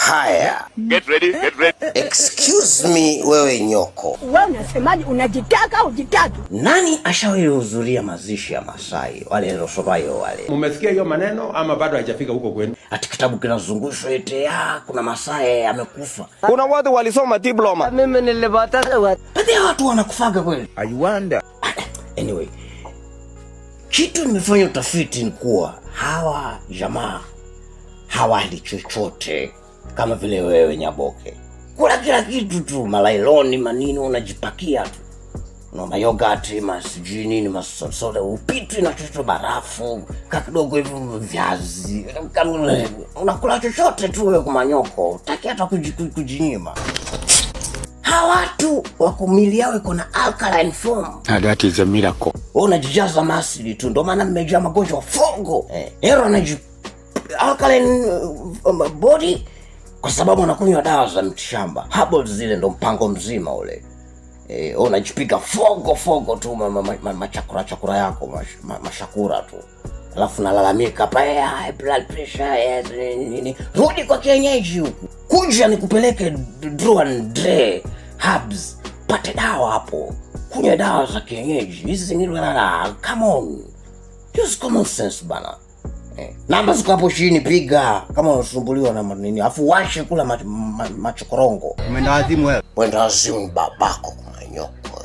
Haya. Get ready. Excuse me, wewe nyoko. Wewe unasemaje, unajitaka au jitaki? Nani ashawahi kuhudhuria mazishi ya Masai? Wale Rosobayo wale. Umesikia hiyo maneno ama bado haijafika huko kwenu? Ati kitabu kinazungushwa ete kuna Masai amekufa. Kuna watu walisoma diploma. Mimi nilipata watu. Baadhi watu wanakufaga kweli. I wonder. Anyway, kitu nimefanya utafiti ni kuwa hawa jamaa hawali chochote kama vile wewe Nyaboke. Kula kila kitu tu, malailoni manini unajipakia tu. Una yogurt, masijui nini, masoda, upitu na chochote, barafu, kakidogo hivyo viazi. Unakula chochote tu wewe kumanyoko, utaki hata kujinyima. Hawa watu wako mili yao iko na alkaline form. That is a miracle. Unajijaza masili tu, ndio maana mmejaa magonjwa fongo. Hero anaji alkaline body kwa sababu unakunywa dawa za mtishamba. Herbal zile ndo mpango mzima ule. Unajipiga fogo tu machakura yako, mashakura tu. Alafu nalalamika hapa high blood pressure nini. Rudi kwa kienyeji huku. Kuja nikupeleke Drew and Dre Herbs. Pate dawa hapo. Kunywa dawa za kienyeji. Hizi zingine come on. Use common sense bana. Namba ziko hapo chini, piga kama unasumbuliwa na nini. Afu washe kula machokorongo. Umeenda wazimu wewe. Wenda wazimu babako kwa nyoko.